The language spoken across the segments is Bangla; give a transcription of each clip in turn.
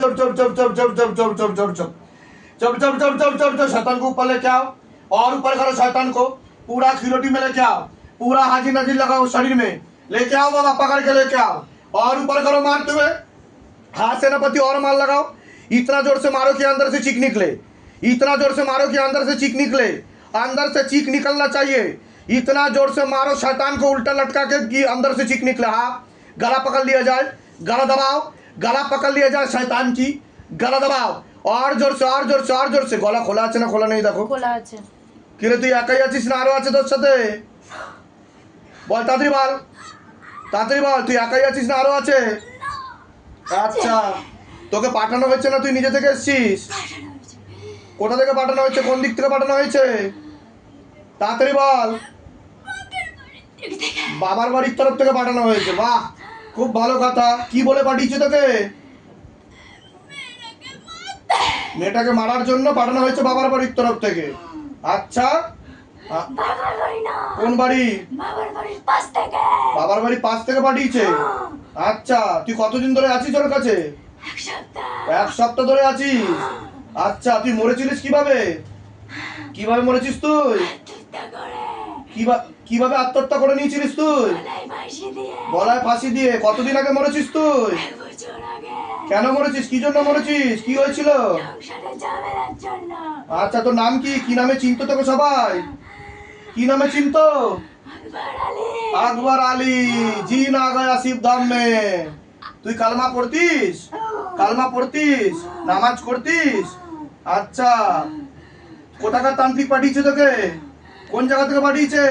चुप चुप चुप चुप चुप चुप चुप चुप चुप चुप चुप चुप चुप चुप चुप चुप शैतान को ऊपर लेके आओ और ऊपर करो शैतान को पूरा खिलोटी में लेके आओ पूरा हाजी नजीर लगाओ शरीर में लेके आओ बाबा पकड़ के लेके आओ और ऊपर करो मारते हुए हाथ सेनापति और मार लगाओ इतना जोर से मारो कि अंदर से चीख निकले इतना जोर से मारो कि अंदर से चीख निकले अंदर से चीख निकलना चाहिए इतना जोर से मारो शैतान को उल्टा लटका के कि अंदर से चीख निकले हाँ गला पकड़ लिया जाए गला दबाओ गला पकड़ लिया जाए शैतान की गला दबाओ और जोर से और जोर से और जोर से गला खोला আছে না খোলা নেই দেখো খোলা আছে কিরে তুই একাই আছিস না আরো আছে তোর সাথে বল তাড়াতাড়ি বল তুই একাই আছিস না আরো আছে আচ্ছা তোকে পাঠানো হচ্ছে না তুই নিজে থেকে এসেছিস কোথা থেকে পাঠানো হয়েছে কোন দিক থেকে পাঠানো হয়েছে তাড়াতাড়ি বল বাবার বাড়ির তরফ থেকে পাঠানো হয়েছে বাহ খুব ভালো কথা কি বলে পাঠিয়েছে তোকে মেয়েটাকে মারার জন্য পাঠানো হয়েছে বাবার বাড়ির তরফ থেকে আচ্ছা কোন বাড়ি বাবার বাড়ির পাশ থেকে পাঠিয়েছে আচ্ছা তুই কতদিন ধরে আছিস ওর কাছে এক সপ্তাহ ধরে আছিস আচ্ছা তুই মরেছিলিস কিভাবে কিভাবে মরেছিস তুই কিভাবে আত্মহত্যা করে নিয়েছিলিস তুই গলায় ফাঁসি দিয়ে কতদিন আগে মরেছিস তুই কেন মরেছিস কি জন্য মরেছিস কি হয়েছিল আচ্ছা তোর নাম কি কি নামে চিনতো তোকে সবাই কি নামে চিনতো আকবর আলী জি না গয়া শিব ধাম মে তুই কালমা পড়তিস নামাজ করতিস আচ্ছা কোথাকার তান্ত্রিক পাঠিয়েছে তোকে কোন জায়গা থেকে পাঠিয়েছে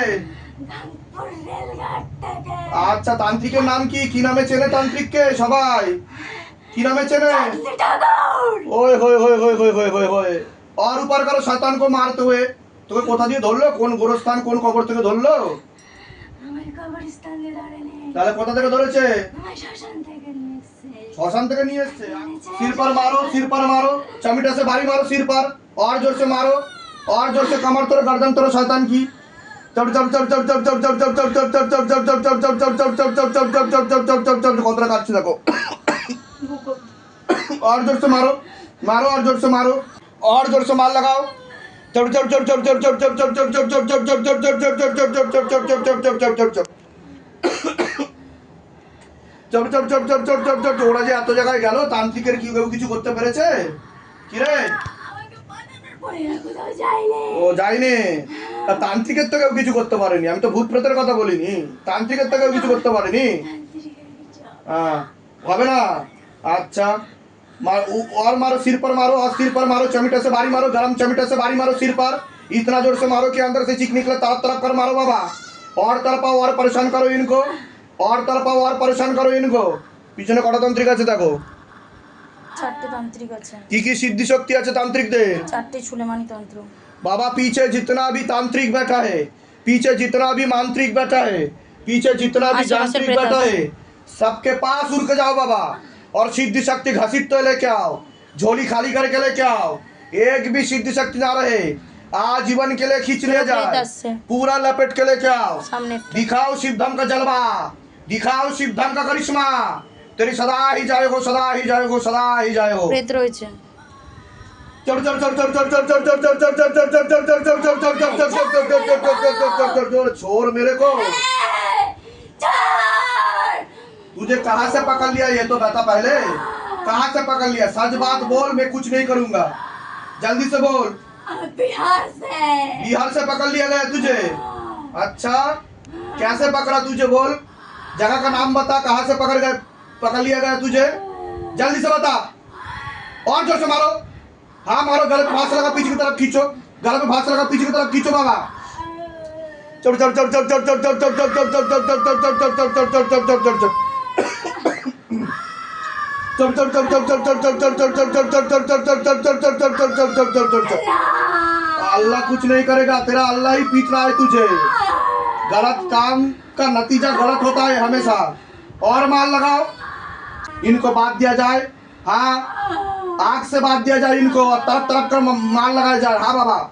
আচ্ছা তান্ত্রিকের নাম কি কি নামে চেনে তান্ত্রিককে সবাই কি নামে চেনে ওই होए होए होए होए होए होए होए और ऊपर करो शैतान को मारते हुए তোকে কোথা দিয়ে ধরলো কোন গোরস্থান কোন কবর থেকে ধরলো তাহলে কোথা থেকে ধরেছে শ্মশান থেকে নিয়ে এসেছে सिर पर मारो चमीटा से भारी मारो सिर पर और जोर से मारो और जोर से कमर तोड़ो गर्दन तोड़ो शैतान की কতটা কাটছে দেখো और जोर से मारो और जोर से मारो और जोर से मार लगाओ ওরা যে এত জায়গায় গেল তান্ত্রিকের কি কেউ কিছু করতে পেরেছে কি রে ও যায়নি তান্ত্রিকের তো কেউ কিছু করতে পারেনি আমি তো ভূত প্রেতের কথা বলিনি তান্ত্রিকের তো কেউ কিছু করতে পারেনি হ্যাঁ হবে না अच्छा और मारो सिर पर मारो और सिर पर मारो चमीटा से भारी मारो गरम चमीटा से भारी मारो सिर पर इतना जोर से मारो कि अंदर से चीख निकले तरफ कर मारो बाबा और तरफाओ और परेशान करो इनको और तरफाओ और परेशान करो इनको পিছনে কটা তান্ত্রিক আছে দেখো চারটে তান্ত্রিক আছে কি সিদ্ধি শক্তি আছে তান্ত্রিকদের চারটে সুলেমানি তন্ত্র बाबा पीछे जितना भी तांत्रिक बैठा है पीछे जितना भी मांत्रिक बैठा है पीछे जितना भी यांत्रिक बैठा है सबके पास उड़ के जाओ बाबा और सिद्धि शक्ति घसीट तो लेके आओ झोली खाली करके लेके आओ एक भी सिद्धि शक्ति ना रहे आजीवन के लिए खींच ले जाए पूरा लपेट के लेके आओ दिखाओ शिवधाम का जलवा दिखाओ शिवधाम का करिश्मा तेरी सदा ही जाए हो सदा ही जाए हो सदा ही जाए हो প্রেত রয়েছে छोड़ मेरे को तुझे कहाँ से पकड़ लिया ये तो बता पहले कहाँ से पकड़ लिया सच बात बोल मैं कुछ नहीं करूँगा जल्दी से बोल बिहार से पकड़ लिया गया तुझे अच्छा कैसे पकड़ा तुझे बोल जगह का नाम बता कहाँ से पकड़ लिया गया तुझे जल्दी से बता और जोर से मारो हाँ मारो गले पे फांस लगा पीछे की तरफ खींचो गले पे फांस लगा पीछे की तरफ खींचो बाबा चढ़ चढ़ चढ़ चढ़ चढ़ चढ़ चढ़ चढ़ चढ़ चढ़ चढ़ चढ़ चढ़ चढ़ चढ़ अल्लाह कुछ नहीं करेगा तेरा अल्लाह ही पीट रहा है तुझे गलत काम का नतीजा गलत होता है हमेशा और मार लगाओ इनको बात दिया जाए हाँ आग से बात दिया जाए इनको और तरफ तरफ कर मार लगाया जाए हाँ बाबा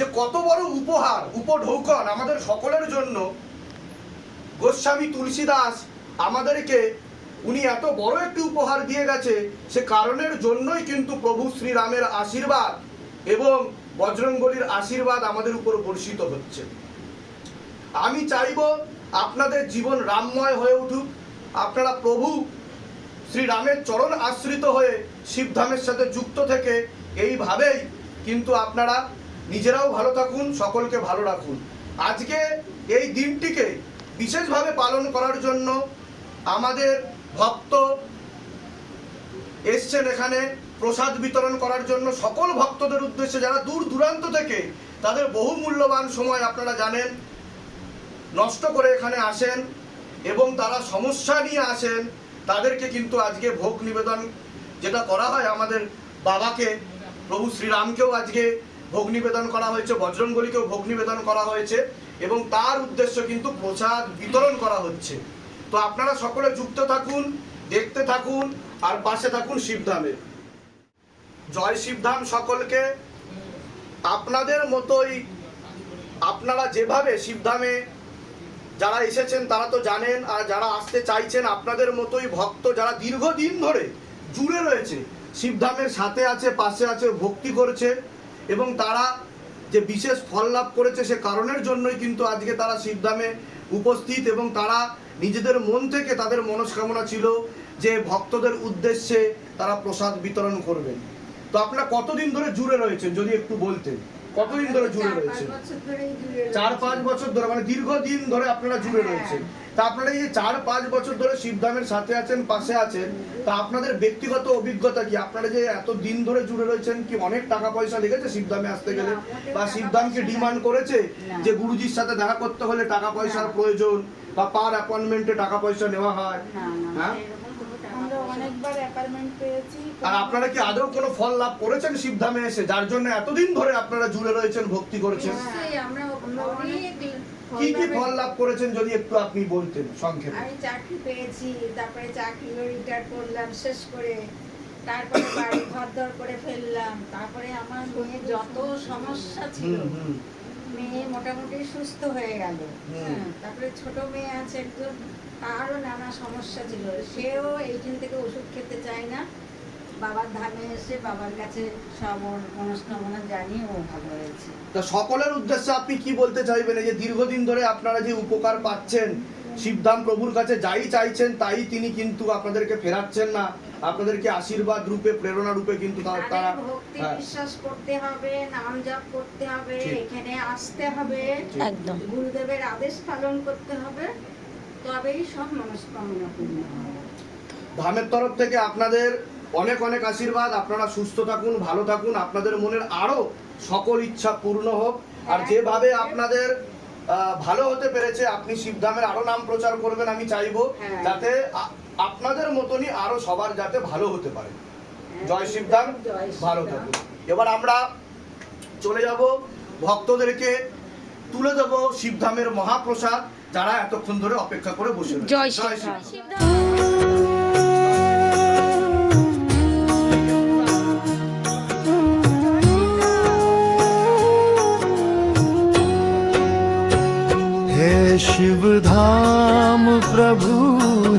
যে কত বড় উপহার উপঢৌকন আমাদের সকলের জন্য গোস্বামী তুলসীদাস আমাদেরকে উনি এত বড় একটি উপহার দিয়ে গেছে, সে কারণের জন্যই কিন্তু প্রভু শ্রীরামের আশীর্বাদ এবং বজরংবলীর আশীর্বাদ আমাদের উপর বর্ষিত হচ্ছে। আমি চাইব আপনাদের জীবন রামময় হয়ে উঠুক, আপনারা প্রভু শ্রীরামের চরণ আশ্রিত হয়ে শিবধামের সাথে যুক্ত থেকে এইভাবেই কিন্তু আপনারা নিজেরাও ভালো থাকুন, সকলকে ভালো রাখুন। আজকে এই দিনটিকে বিশেষভাবে পালন করার জন্য আমাদের ভক্ত এসছেন এখানে প্রসাদ বিতরণ করার জন্য। সকল ভক্তদের উদ্দেশ্যে যারা দূর দূরান্ত থেকে তাদের বহু মূল্যবান সময় আপনারা জানেন নষ্ট করে এখানে আসেন এবং তারা সমস্যা নিয়ে আসেন, তাদেরকে কিন্তু আজকে ভোগ নিবেদন যেটা করা হয়, আমাদের বাবাকে প্রভু শ্রীরামকেও আজকে ভোগ নিবেদন করা হয়েছে, বজরংবলীকেও ভোগ নিবেদন করা হয়েছে এবং তার উদ্দেশ্য কিন্তু প্রসাদ বিতরণ করা হচ্ছে। তো আপনারা সকলে যুক্ত থাকুন, দেখতে থাকুন আর পাশে থাকুন শিবধামে। জয় শিবধাম সকলকে। আপনাদের মতোই আপনারা যেভাবে শিবধামে যারা এসেছেন তারা তো জানেন, আর যারা আসতে চাইছেন আপনাদের মতোই ভক্ত যারা দীর্ঘদিন ধরে জুড়ে রয়েছে শিবধামের সাথে আছে, পাশে আছে, ভক্তি করছে এবং তারা যে বিশেষ ফল লাভ করেছে সে কারণের জন্যই কিন্তু আজকে তারা শিবধামে উপস্থিত এবং তারা নিজেদের মন থেকে তাদের মনস্কামনা ছিল যে ভক্তদের উদ্দেশ্যে তারা প্রসাদ বিতরণ করবেন। তো আপনারা কতদিন ধরে জুড়ে রয়েছেন যদি একটু বলতেন, কতদিন ধরে জুড়ে রয়েছেন? 4-5 বছর ধরে, মানে দীর্ঘদিন ধরে আপনারা জুড়ে রয়েছেন। তা আপনারা এই যে 4-5 বছর ধরে শিবধামের সাথে আছেন, পাশে আছেন, তা আপনাদের ব্যক্তিগত অভিজ্ঞতা কি? আপনারা যে এত দিন ধরে জুড়ে রয়েছেন, কি অনেক টাকা পয়সা লেগেছে শিবধামে আসতে গেলে, বা শিবধামকে ডিমান্ড করেছে যে গুরুজির সাথে দেখা করতে হলে টাকা পয়সার প্রয়োজন বা পার অ্যাপয়েন্টমেন্টে টাকা পয়সা নেওয়া হয়? হ্যাঁ, আমরা অনেকবার অ্যাপয়েন্টমেন্ট পেয়েছি। আর আপনারা কি আদৌ কোনো ফল লাভ করেছেন শিবধামে এসে, যার জন্য এতদিন ধরে আপনারা জুড়ে রয়েছেন, ভক্তি করেছেন? আমরা অনেক কি কি ফল লাভ করেছেন যদি একটু আপনি বলতেন সংক্ষেপে? আমি চাকরি পেয়েছি, তারপরে চাকরি রিটায়ার করলাম শেষ করে, তারপরে বাড়ি ঘরদর করে ফেললাম, তারপরে আমার মেয়ে যত সমস্যা ছিল, মেয়ে মোটামুটি সুস্থ হয়ে গেল। তারপরে ছোট মেয়ে আছে একজন, তারও নানা সমস্যা ছিল, সেও এইখান থেকে ওষুধ খেতে চায় না। বাবার ধামে এসে বাবার কাছে সব ওর মনস্কামনা জানিয়ে ও ভালো হয়েছে। তা সকলের উদ্দেশ্যে আপনি কি বলতে চাইবেন? এই যে দীর্ঘদিন ধরে আপনারা যে উপকার পাচ্ছেন, শিবধাম প্রভুর কাছে যাই চাইছেন তাই তিনি কিন্তু আপনাদেরকে ফেরাচ্ছেন না, আপনাদেরকে আশীর্বাদ রূপে, প্রেরণা রূপে কিন্তু তারা ভক্তি বিশ্বাস করতে হবে, নাম জপ করতে হবে, এখানে আসতে হবে, একদম গুরুদেবের আদেশ পালন করতে হবে, তবেই সব মনস্কামনা পূর্ণ হবে। ধামের তরফ থেকে আপনাদের অনেক অনেক আশীর্বাদ। আপনারা সুস্থ থাকুন, ভালো থাকুন, আপনাদের মনের আরো সকল ইচ্ছা পূর্ণ হোক। আর যেভাবে আপনাদের ভালো হতে পেরেছে, আপনি শিবধামের আরো নাম প্রচার করবেন, আমি চাইবো যাতে আপনাদের মতনই আরো সবার যাতে ভালো হতে পারে। জয় শিবধাম, ভালো থাকুন। এবার আমরা চলে যাব, ভক্তদেরকে তুলে দেব শিবধামের মহাপ্রসাদ, যারা এতক্ষণ ধরে অপেক্ষা করে বসে রয়েছে। জয় শিবধাম। शिव धाम प्रभु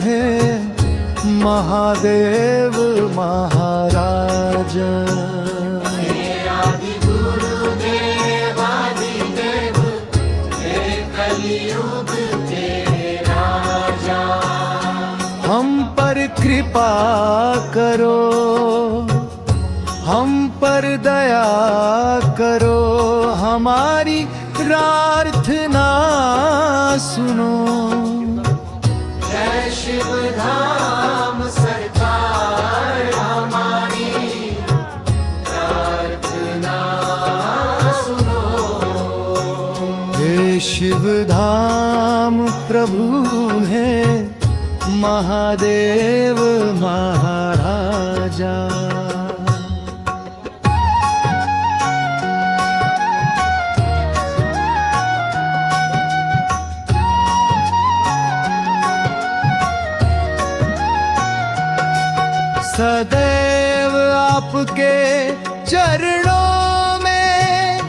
है महादेव महाराज। हम पर कृपा करो, हम पर दया करो, हमारी प्रार्थना सुनो। जय शिव धाम सरकार, हमारी प्रार्थना सुनो। हे शिव धाम प्रभु है महादेव महाराजा। सदैव आपके चरणों में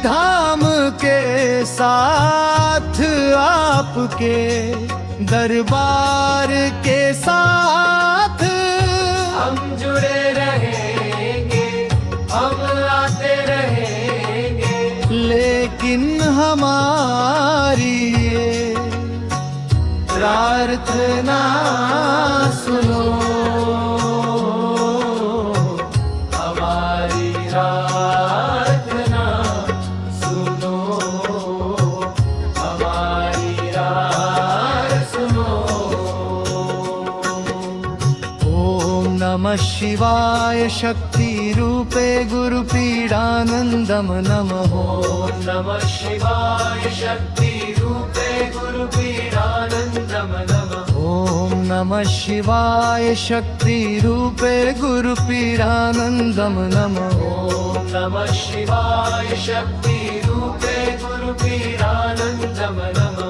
धाम के साथ आपके दरबार के साथ हम जुड़े रहेंगे, हम आते रहेंगे, लेकिन हमारी ये प्रार्थना सुनो, हमारी प्रार्थना सुनो, हमारी प्रार्थना सुनो। ओम नमः शिवाय शक्ति रूपे गुरु पीडानंदम नमः। ओम नमः शिवाय शक्ति रूपे गुरु पीडानंदम नमः। ओम नमः शिवाय शक्ति रूपे गुरु पीडानंदम नमः। ओम नमः शिवाय शक्ति रूपे गुरु पीडानंदम नमः।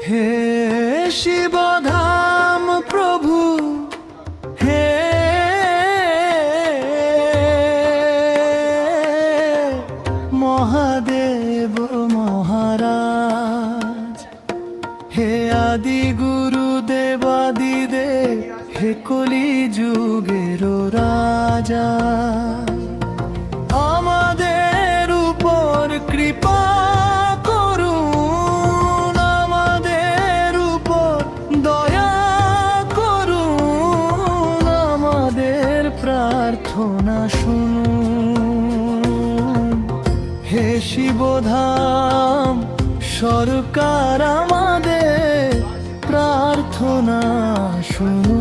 हे शिव धाम प्रभु, हे महादेव महाराज, हे आदि गुरु देवादिदेव, हे कली যুগেরও রাজা, আমাদের উপর কৃপা করুন, আমাদের উপর দয়া করুন, আমাদের প্রার্থনা শুনুন। হে শিবধাম সরকার আমাদের প্রার্থনা শুনুন।